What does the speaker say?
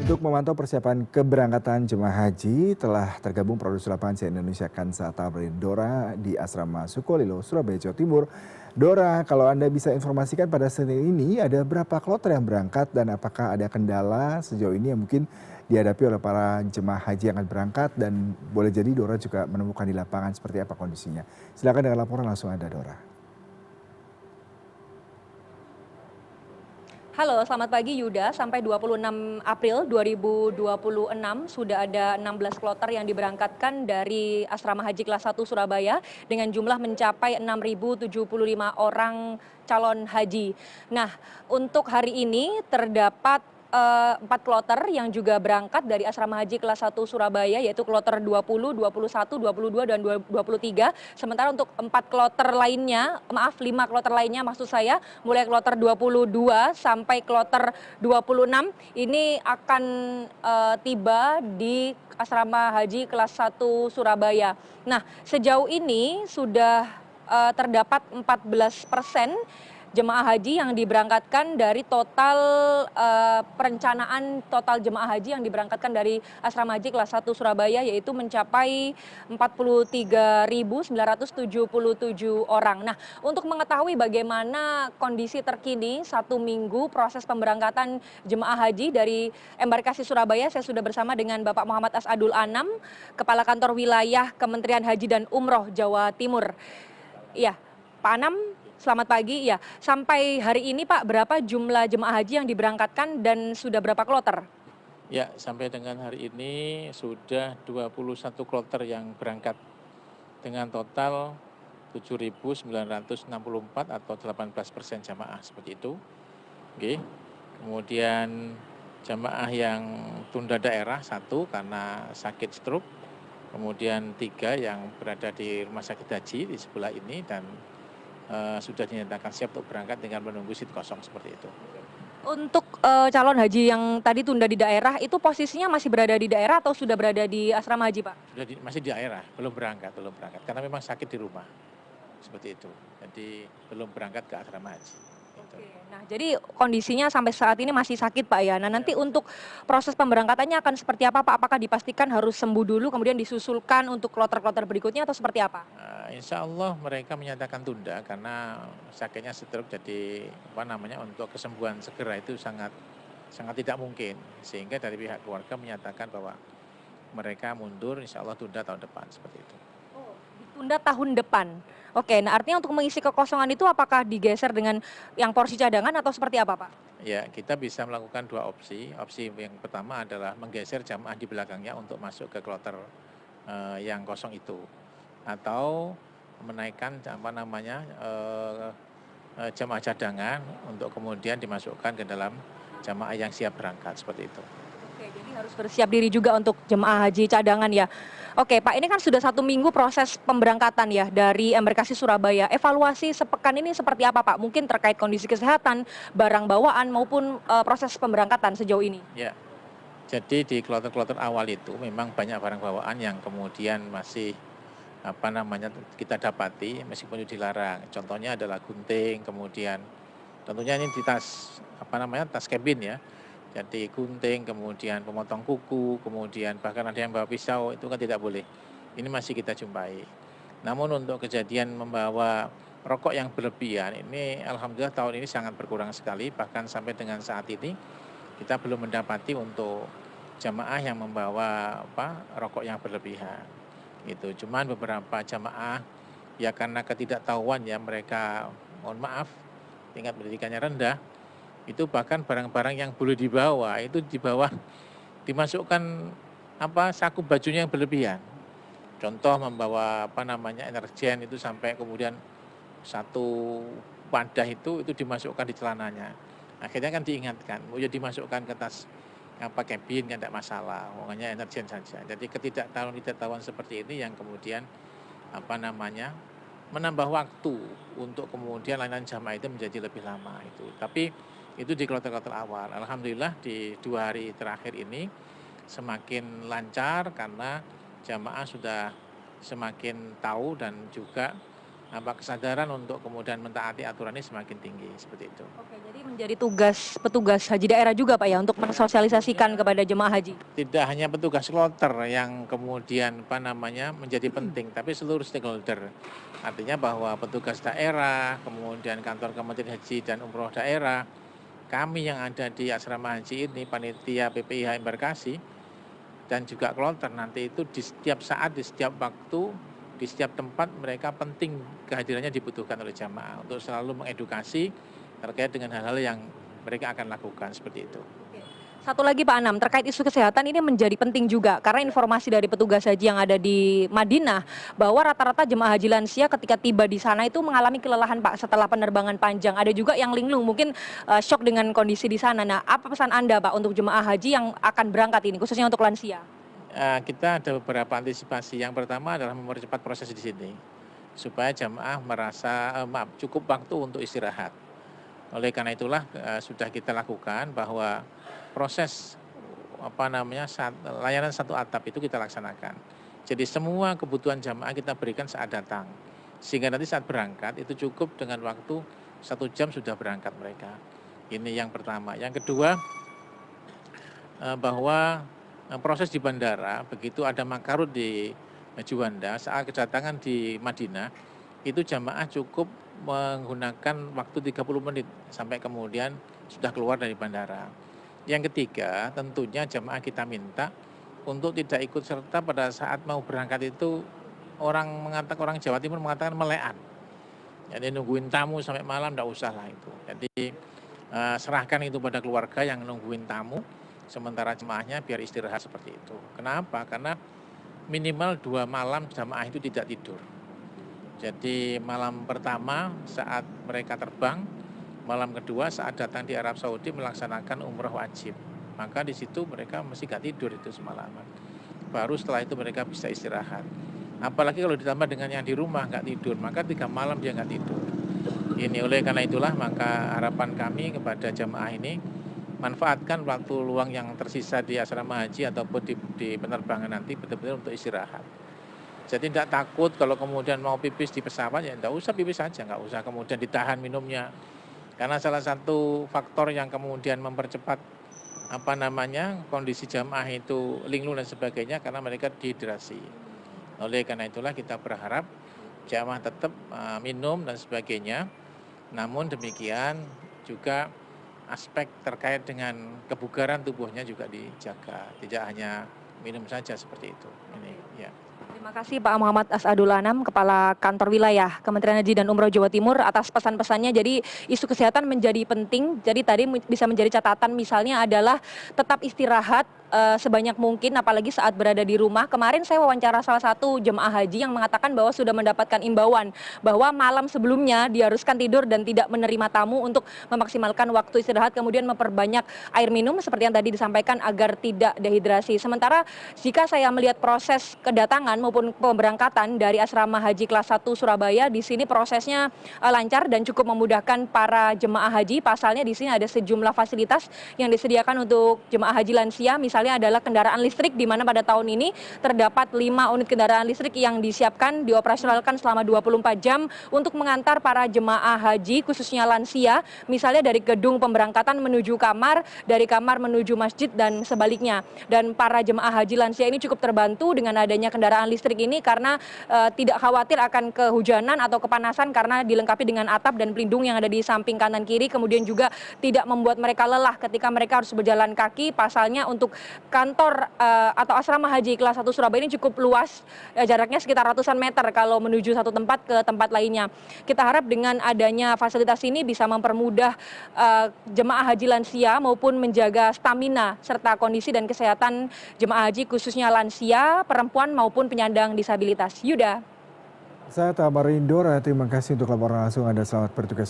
Untuk memantau persiapan keberangkatan jemaah haji, telah tergabung produser lapangan CNN Indonesia Kansa Tabrin Dora di Asrama Sukolilo, Surabaya, Jawa Timur. Dora, kalau Anda bisa informasikan pada Senin ini ada berapa kloter yang berangkat dan apakah ada kendala sejauh ini yang mungkin dihadapi oleh para jemaah haji yang akan berangkat dan boleh jadi Dora juga menemukan di lapangan seperti apa kondisinya. Silakan dengan laporan langsung Anda, Dora. Halo, selamat pagi Yuda. Sampai 26 April 2026 sudah ada 16 kloter yang diberangkatkan dari Asrama Haji kelas 1 Surabaya dengan jumlah mencapai 6.075 orang calon haji. Nah, untuk hari ini terdapat 4 kloter yang juga berangkat dari Asrama Haji kelas 1 Surabaya, yaitu kloter 20, 21, 22, dan 23. Sementara untuk 5 kloter lainnya maksud saya, mulai kloter 22 sampai kloter 26 ini akan tiba di Asrama Haji kelas 1 Surabaya. Nah, sejauh ini sudah terdapat 14% jemaah haji yang diberangkatkan dari total perencanaan total jemaah haji yang diberangkatkan dari Asrama Haji kelas 1 Surabaya, yaitu mencapai 43.977 orang. Nah, untuk mengetahui bagaimana kondisi terkini 1 minggu proses pemberangkatan jemaah haji dari embarkasi Surabaya, saya sudah bersama dengan Bapak Muhammad As'adul Anam, Kepala Kantor Wilayah Kementerian Haji dan Umroh Jawa Timur. Iya, Pak Anam, selamat pagi. Ya, sampai hari ini Pak, berapa jumlah jemaah haji yang diberangkatkan dan sudah berapa kloter? Ya, sampai dengan hari ini sudah 21 kloter yang berangkat dengan total 7.964 atau 18% jamaah seperti itu. Oke. Kemudian jamaah yang tunda daerah 1 karena sakit stroke, kemudian 3 yang berada di rumah sakit haji di sebelah ini dan sudah dinyatakan siap untuk berangkat dengan menunggu seat kosong seperti itu. Untuk calon haji yang tadi tunda di daerah, itu posisinya masih berada di daerah atau sudah berada di asrama haji, Pak? Masih di daerah, belum berangkat, karena memang sakit di rumah, seperti itu. Jadi belum berangkat ke asrama haji. Gitu. Oke, nah jadi kondisinya sampai saat ini masih sakit Pak ya. Nah nanti untuk proses pemberangkatannya akan seperti apa Pak? Apakah dipastikan harus sembuh dulu kemudian disusulkan untuk kloter-kloter berikutnya atau seperti apa? Insya Allah mereka menyatakan tunda karena sakitnya stroke, jadi untuk kesembuhan segera itu sangat tidak mungkin, sehingga dari pihak keluarga menyatakan bahwa mereka mundur, insya Allah tunda tahun depan seperti itu. Oh, ditunda tahun depan. Oke, nah artinya untuk mengisi kekosongan itu apakah digeser dengan yang porsi cadangan atau seperti apa Pak? Ya, kita bisa melakukan 2 opsi. Opsi yang pertama adalah menggeser jamaah di belakangnya untuk masuk ke kloter yang kosong itu, atau menaikkan jamaah cadangan untuk kemudian dimasukkan ke dalam jamaah yang siap berangkat seperti itu. Oke, jadi harus bersiap diri juga untuk jemaah haji cadangan ya. Oke Pak, ini kan sudah 1 minggu proses pemberangkatan ya dari embarkasi Surabaya. Evaluasi sepekan ini seperti apa Pak? Mungkin terkait kondisi kesehatan, barang bawaan maupun proses pemberangkatan sejauh ini. Ya, jadi di kloter-kloter awal itu memang banyak barang bawaan yang kemudian masih kita dapati meskipun itu dilarang. Contohnya adalah gunting, kemudian tentunya ini di tas tas kabin ya. Jadi gunting, kemudian pemotong kuku, kemudian bahkan ada yang bawa pisau, itu kan tidak boleh. Ini masih kita jumpai. Namun untuk kejadian membawa rokok yang berlebihan ini alhamdulillah tahun ini sangat berkurang sekali, bahkan sampai dengan saat ini kita belum mendapati untuk jamaah yang membawa rokok yang berlebihan. Itu cuman beberapa jamaah ya karena ketidaktahuan ya, mereka mohon maaf tingkat pendidikannya rendah, itu bahkan barang-barang yang boleh dibawa itu dimasukkan saku bajunya yang berlebihan. Contoh membawa energen itu sampai kemudian 1 wadah itu dimasukkan di celananya. Akhirnya kan diingatkan, ya dimasukkan ke tas kabin kan tidak masalah, pokoknya energen saja. Jadi ketidaktahuan seperti ini yang kemudian menambah waktu untuk kemudian layanan jamaah itu menjadi lebih lama itu. Tapi itu di kloter-kloter awal. Alhamdulillah di 2 hari terakhir ini semakin lancar karena jamaah sudah semakin tahu dan juga kesadaran untuk kemudian mentaati aturan ini semakin tinggi seperti itu. Oke, jadi menjadi tugas petugas haji daerah juga Pak ya untuk mensosialisasikan kepada jemaah haji. Tidak hanya petugas kloter yang kemudian menjadi penting, tapi seluruh stakeholder. Artinya bahwa petugas daerah, kemudian kantor Kementerian Haji dan Umroh daerah, kami yang ada di asrama haji ini, panitia PPIH embarkasi, dan juga kloter nanti itu di setiap saat, di setiap waktu, di setiap tempat mereka penting kehadirannya dibutuhkan oleh jamaah untuk selalu mengedukasi terkait dengan hal-hal yang mereka akan lakukan seperti itu. Satu lagi Pak Anam, terkait isu kesehatan ini menjadi penting juga karena informasi dari petugas haji yang ada di Madinah bahwa rata-rata jemaah haji lansia ketika tiba di sana itu mengalami kelelahan Pak setelah penerbangan panjang. Ada juga yang linglung mungkin shock dengan kondisi di sana. Nah, apa pesan Anda Pak untuk jemaah haji yang akan berangkat ini khususnya untuk lansia? Kita ada beberapa antisipasi. Yang pertama adalah mempercepat proses di sini supaya jamaah merasa cukup waktu untuk istirahat. Oleh karena itulah sudah kita lakukan bahwa proses layanan satu atap itu kita laksanakan. Jadi semua kebutuhan jamaah kita berikan saat datang. Sehingga nanti saat berangkat itu cukup dengan waktu 1 jam sudah berangkat mereka. Ini yang pertama. Yang kedua bahwa proses di bandara begitu ada makarut di Juanda saat kedatangan di Madinah itu jamaah cukup menggunakan waktu 30 menit sampai kemudian sudah keluar dari bandara. Yang ketiga tentunya jamaah kita minta untuk tidak ikut serta pada saat mau berangkat itu orang Jawa Timur mengatakan melean. Jadi nungguin tamu sampai malam tidak usah lah itu. Jadi serahkan itu pada keluarga yang nungguin tamu. Sementara jemaahnya biar istirahat seperti itu. Kenapa? Karena minimal 2 malam jemaah itu tidak tidur. Jadi malam pertama saat mereka terbang, malam kedua saat datang di Arab Saudi melaksanakan umroh wajib. Maka di situ mereka mesti gak tidur itu semalaman. Baru setelah itu mereka bisa istirahat. Apalagi kalau ditambah dengan yang di rumah gak tidur, maka 3 malam dia gak tidur. Ini oleh karena itulah maka harapan kami kepada jemaah ini manfaatkan waktu luang yang tersisa di asrama haji ataupun di penerbangan nanti betul-betul untuk istirahat. Jadi tidak takut kalau kemudian mau pipis di pesawat ya tidak usah pipis saja, nggak usah kemudian ditahan minumnya. Karena salah satu faktor yang kemudian mempercepat kondisi jamaah itu linglung dan sebagainya karena mereka dehidrasi. Oleh karena itulah kita berharap jamaah tetap minum dan sebagainya. Namun demikian juga aspek terkait dengan kebugaran tubuhnya juga dijaga, tidak hanya minum saja seperti itu. Ini ya. Terima kasih Pak Muhammad As'adul Anam, Kepala Kantor Wilayah Kementerian Haji dan Umroh Jawa Timur atas pesan-pesannya. Jadi isu kesehatan menjadi penting. Jadi tadi bisa menjadi catatan misalnya adalah tetap istirahat sebanyak mungkin apalagi saat berada di rumah. Kemarin saya wawancara salah satu jemaah haji yang mengatakan bahwa sudah mendapatkan imbauan bahwa malam sebelumnya diharuskan tidur dan tidak menerima tamu untuk memaksimalkan waktu istirahat, kemudian memperbanyak air minum seperti yang tadi disampaikan agar tidak dehidrasi. Sementara jika saya melihat proses kedatangan maupun pemberangkatan dari asrama haji kelas 1 Surabaya, di sini prosesnya lancar dan cukup memudahkan para jemaah haji. Pasalnya di sini ada sejumlah fasilitas yang disediakan untuk jemaah haji lansia. Misalnya adalah kendaraan listrik, di mana pada tahun ini terdapat 5 unit kendaraan listrik yang disiapkan dioperasionalkan selama 24 jam untuk mengantar para jemaah haji khususnya lansia, misalnya dari gedung pemberangkatan menuju kamar, dari kamar menuju masjid dan sebaliknya. Dan para jemaah haji lansia ini cukup terbantu dengan adanya kendaraan listrik ini karena tidak khawatir akan kehujanan atau kepanasan karena dilengkapi dengan atap dan pelindung yang ada di samping kanan kiri, kemudian juga tidak membuat mereka lelah ketika mereka harus berjalan kaki. Pasalnya untuk kantor atau asrama haji kelas 1 Surabaya ini cukup luas, jaraknya sekitar ratusan meter kalau menuju satu tempat ke tempat lainnya. Kita harap dengan adanya fasilitas ini bisa mempermudah jemaah haji lansia maupun menjaga stamina serta kondisi dan kesehatan jemaah haji khususnya lansia, perempuan maupun penyandang disabilitas. Yuda. Saya Tamarindora, terima kasih untuk laporan langsung Anda, selamat bertugas.